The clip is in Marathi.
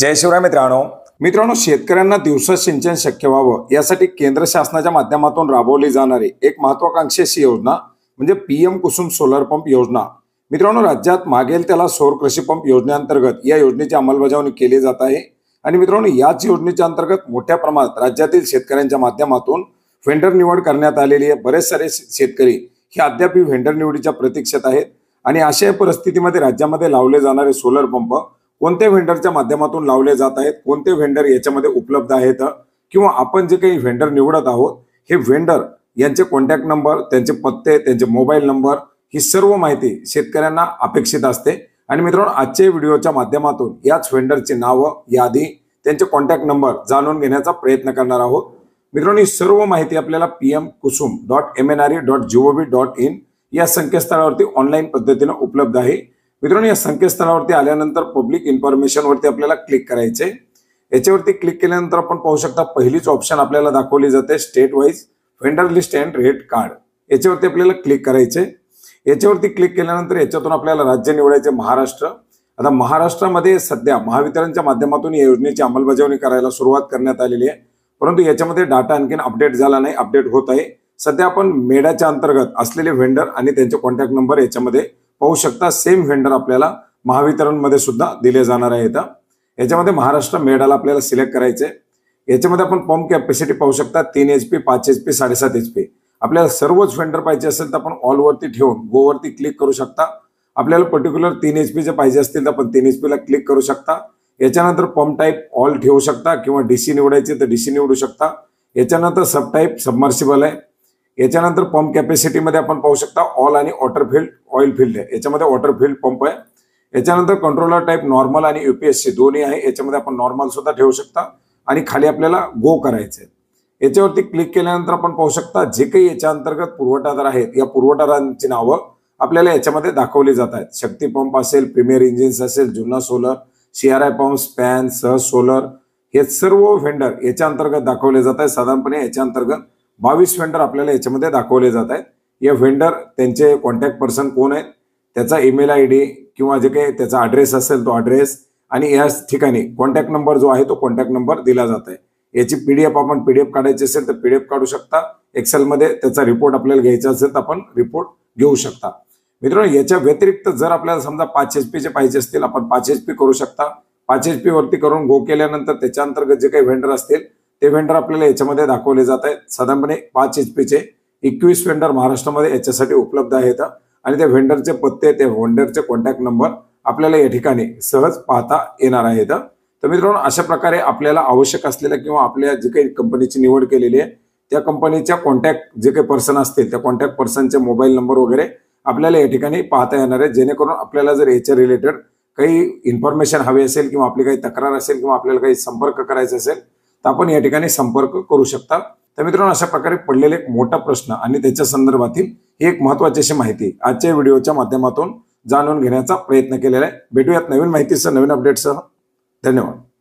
जय शिवराय मित्रांनो शेतकऱ्यांना दिवसा सिंचन शक्य व्हावं यासाठी केंद्र शासनाच्या माध्यमातून राबवली जाणारी एक महत्त्वाकांक्षी अशी योजना म्हणजे पीएम कुसुम सोलर पंप योजना। मित्रांनो, राज्यात मागेल त्याला सौर कृषी पंप योजनेअंतर्गत या योजनेची अंमलबजावणी केली जात आहे। आणि मित्रांनो, याच योजनेच्या अंतर्गत मोठ्या प्रमाणात राज्यातील शेतकऱ्यांच्या माध्यमातून व्हेंडर निवड करण्यात आलेली आहे। बरेच सारे शेतकरी हे अद्याप व्हेंडर निवडीच्या प्रतीक्षेत आहेत आणि अशा परिस्थितीमध्ये राज्यामध्ये लावले जाणारे सोलर पंप कोणत्या व्हेंडरच्या माध्यमातून लावले जात आहेत, कोणते व्हेंडर याच्यामध्ये उपलब्ध आहेत, किंवा आपण जे काही व्हेंडर निवडत आहोत हे व्हेंडर यांचे कॉन्टॅक्ट नंबर, त्यांचे पत्ते, त्यांचे मोबाईल नंबर ही सर्व माहिती शेतकऱ्यांना अपेक्षित असते। आणि मित्रांनो, आजच्या व्हिडिओच्या माध्यमातून याच व्हेंडरची नावं, यादी, त्यांचे कॉन्टॅक्ट नंबर जाणून घेण्याचा प्रयत्न करणार आहोत। मित्रांनो, ही सर्व माहिती आपल्याला pmkusum.mnre.gov.in या संकेतस्थळावरती ऑनलाईन पद्धतीने उपलब्ध आहे। मित्रांनो, या संकेतस्थळावरती आल्यानंतर पब्लिक इन्फॉर्मेशन वरती आपल्याला क्लिक करायचे। याच्यावरती क्लिक केल्यानंतर आपण पाहू शकता पहिलीच ऑप्शन आपल्याला दाखवली जाते state wise vendor list and rate card. याच्यावरती आपल्याला क्लिक करायचे। याच्यावरती क्लिक केल्यानंतर याच्यातून आपल्याला राज्य निवडायचे महाराष्ट्र। आता महाराष्ट्रामध्ये सध्या महावितरणच्या माध्यमातून या योजनेची अंमलबजावणी करायला सुरुवात करण्यात आलेली आहे, परंतु याच्यामध्ये डाटा आणखीन अपडेट झाला नाही, अपडेट होत आहे। सध्या आपण मेडाच्या अंतर्गत असलेले व्हेंडर आणि त्यांचे कॉन्टॅक्ट नंबर याच्यामध्ये पाहू शकता। सेम व्हेंडर आपल्याला महावितरण मध्ये सुद्धा दिले जाणार आहेत। याच्यामध्ये महाराष्ट्र मेडाला आपल्याला सिलेक्ट करायचे। याच्यामध्ये आपण पंप कॅपॅसिटी पाहू शकता 3 HP, 5 HP, 7.5 HP। आपल्याला सर्वच व्हेंडर पाहिजे असेल तर आपण ऑल वरती ठेवून गो वरती क्लिक करू शकता। आपल्याला पर्टिक्युलर 3 HP चे पाहिजे असतील तर आपण 3 HP ला क्लिक करू शकता। याच्यानंतर पंप टाइप ऑल ठेवू शकता किंवा डीसी निवडायचे तर डीसी निवडू शकता। याच्यानंतर सब टाइप सबमर्सिबल आहे। याच्यानंतर पंप कॅपॅसिटी मध्ये आपण पाहू शकता ऑल आणि वॉटर फील्ड ऑइल फील्ड आहे। याच्यामध्ये वॉटर फील्ड पंप आहे। याच्यानंतर कंट्रोलर टाइप नॉर्मल आणि यूपीएससी दोन्ही आहे। याच्यामध्ये आपण नॉर्मल सुद्धा ठेवू शकता आणि खाली आपल्याला गो करायचे। याच्यावरती क्लिक केल्यानंतर आपण पाहू शकता जे काही याच्या अंतर्गत पुरवठादार आहेत या पुरवठादारांची नावं आपल्याला याच्यामध्ये दाखवली जात आहेत। शक्ती पंप असेल, प्रीमियर इंजिन्स असेल, जुन्ना सोलर, सीआरआय पंप, स्पॅन, सहज सोलर हे सर्व व्हेंडर याच्या अंतर्गत दाखवले जात आहेत। साधारणपणे याच्या अंतर्गत 22 व्हेंडर आपल्याला याच्यामध्ये दाखवले जात आहेत। या व्हेंडर त्यांचे कॉन्टॅक्ट पर्सन कोण आहेत, त्याचा ईमेल आयडी किंवा जे काही त्याचा ॲड्रेस असेल तो ॲड्रेस आणि या ठिकाणी कॉन्टॅक्ट नंबर जो आहे तो कॉन्टॅक्ट नंबर दिला जात आहे। याची पीडीएफ आपण पीडीएफ काढायची असेल तर पीडीएफ काढू शकता। एक्सेल मध्ये त्याचा रिपोर्ट आपल्याला घ्यायचा असेल तर आपण रिपोर्ट घेऊ शकता। मित्रांनो, याच्या व्यतिरिक्त जर आपल्याला समजा 5 HP चे पाहिजे असतील आपण 5 HP करू शकता। 5 HP वरती करून गो केल्यानंतर त्याच्या अंतर्गत जे काही व्हेंडर असतील ते व्हेंडर आपल्याला याच्यामध्ये दाखवले जात आहेत। साधारणपणे 5 HP चे 21 व्हेंडर महाराष्ट्रामध्ये याच्यासाठी उपलब्ध आहेत आणि त्या व्हेंडरचे पत्ते, त्या व्हेंडरचे कॉन्टॅक्ट नंबर आपल्याला या ठिकाणी सहज पाहता येणार आहेत। तर मित्रांनो, अशा प्रकारे आपल्याला आवश्यक असलेल्या किंवा आपल्या जे काही कंपनीची निवड केलेली आहे त्या कंपनीच्या कॉन्टॅक्ट जे काही पर्सन असतील त्या कॉन्टॅक्ट पर्सनचे मोबाईल नंबर वगैरे आपल्याला या ठिकाणी पाहता येणार आहे। जेणेकरून आपल्याला जर याच्या रिलेटेड काही इन्फॉर्मेशन हवी असेल किंवा आपली काही तक्रार असेल किंवा आपल्याला काही संपर्क करायचा असेल तर आपण या ठिकाणी संपर्क करू शकता। तर मित्रांनो, अशा प्रकारे पडलेला एक मोठा प्रश्न आणि त्याच्या संदर्भातील ही एक महत्त्वाची अशी माहिती आजच्या व्हिडिओच्या माध्यमातून जाणून घेण्याचा प्रयत्न केलेला आहे। भेटूयात नवीन माहितीसह, नवीन अपडेटसह। धन्यवाद।